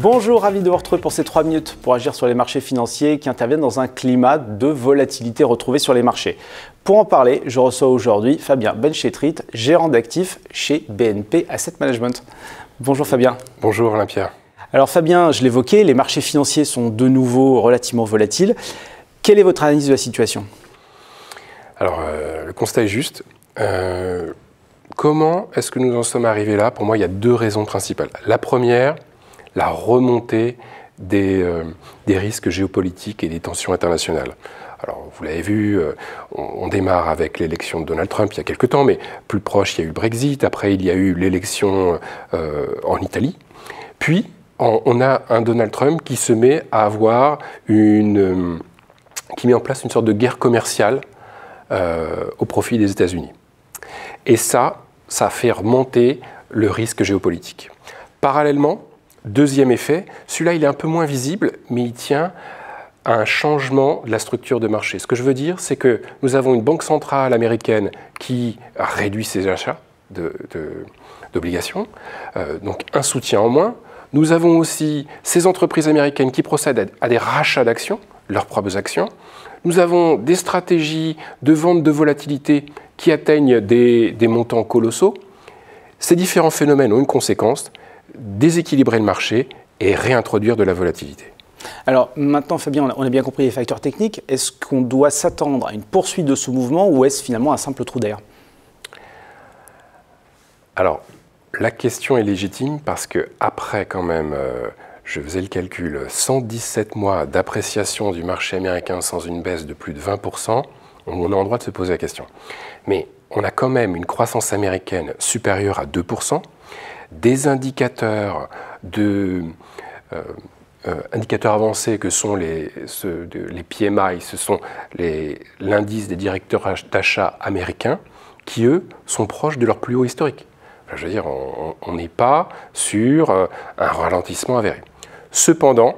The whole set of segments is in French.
Bonjour, ravi de vous retrouver pour ces 3 minutes pour agir sur les marchés financiers qui interviennent dans un climat de volatilité retrouvé sur les marchés. Pour en parler, je reçois aujourd'hui Fabien Benchetrit, gérant d'actifs chez BNP Asset Management. Bonjour Fabien. Bonjour Alain-Pierre. Alors Fabien, je l'évoquais, les marchés financiers sont de nouveau relativement volatiles. Quelle est votre analyse de la situation? Alors, le constat est juste. Comment est-ce que nous en sommes arrivés là? Pour moi, il y a 2 raisons principales. La première, la remontée des risques géopolitiques et des tensions internationales. Alors, vous l'avez vu, on démarre avec l'élection de Donald Trump il y a quelques temps, mais plus proche, il y a eu le Brexit. Après, il y a eu l'élection en Italie. Puis, on a un Donald Trump qui se met à avoir qui met en place une sorte de guerre commerciale au profit des États-Unis. Et ça fait remonter le risque géopolitique. Parallèlement, deuxième effet, celui-là il est un peu moins visible, mais il tient à un changement de la structure de marché. Ce que je veux dire, c'est que nous avons une banque centrale américaine qui a réduit ses achats d'obligations, donc un soutien en moins. Nous avons aussi ces entreprises américaines qui procèdent à des rachats d'actions, leurs propres actions. Nous avons des stratégies de vente de volatilité qui atteignent des montants colossaux. Ces différents phénomènes ont une conséquence: déséquilibrer le marché et réintroduire de la volatilité. Alors maintenant Fabien, on a bien compris les facteurs techniques. Est-ce qu'on doit s'attendre à une poursuite de ce mouvement ou est-ce finalement un simple trou d'air? Alors, la question est légitime parce que après quand même, je faisais le calcul, 117 mois d'appréciation du marché américain sans une baisse de plus de 20%, on a le droit de se poser la question. Mais on a quand même une croissance américaine supérieure à 2%, des indicateurs indicateurs avancés que sont les PMI, ce sont l'indice des directeurs d'achat américains, qui eux sont proches de leur plus haut historique. Je veux dire, on n'est pas sur un ralentissement avéré. Cependant,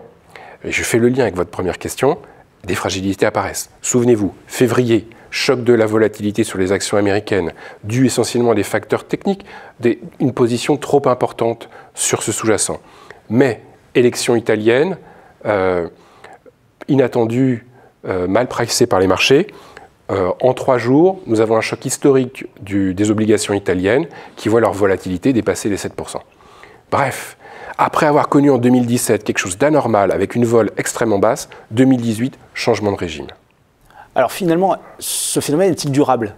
et je fais le lien avec votre première question, des fragilités apparaissent. Souvenez-vous, février, choc de la volatilité sur les actions américaines, dû essentiellement à des facteurs techniques, une position trop importante sur ce sous-jacent. Mais, élection italienne, inattendue, mal pricée par les marchés. En 3 jours, nous avons un choc historique des obligations italiennes qui voient leur volatilité dépasser les 7%. Bref, après avoir connu en 2017 quelque chose d'anormal avec une vol extrêmement basse, 2018, changement de régime. Alors finalement, ce phénomène est-il durable?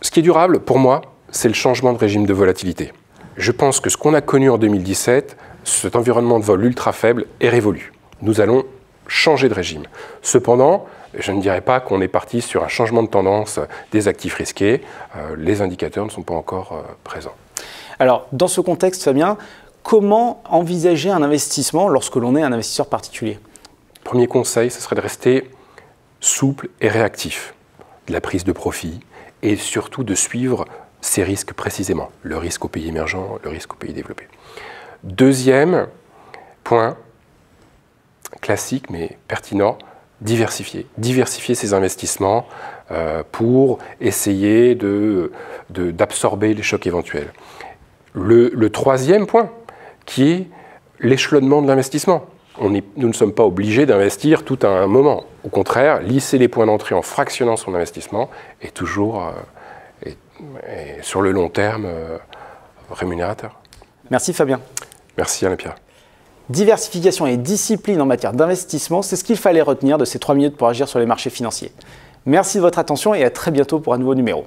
Ce qui est durable, pour moi, c'est le changement de régime de volatilité. Je pense que ce qu'on a connu en 2017, cet environnement de vol ultra faible, est révolu. Nous allons changer de régime. Cependant, je ne dirais pas qu'on est parti sur un changement de tendance des actifs risqués. Les indicateurs ne sont pas encore présents. Alors, dans ce contexte, Fabien, comment envisager un investissement lorsque l'on est un investisseur particulier? Premier conseil, ce serait de rester souple et réactif. De la prise de profit et surtout de suivre ces risques précisément. Le risque aux pays émergents, le risque aux pays développés. Deuxième point, classique mais pertinent, diversifier. Diversifier ses investissements pour essayer d'absorber les chocs éventuels. Le troisième point, qui est l'échelonnement de l'investissement. Nous ne sommes pas obligés d'investir tout à un moment. Au contraire, lisser les points d'entrée en fractionnant son investissement est toujours, sur le long terme, rémunérateur. Merci Fabien. Merci Alain-Pierre. Diversification et discipline en matière d'investissement, c'est ce qu'il fallait retenir de ces 3 minutes pour agir sur les marchés financiers. Merci de votre attention et à très bientôt pour un nouveau numéro.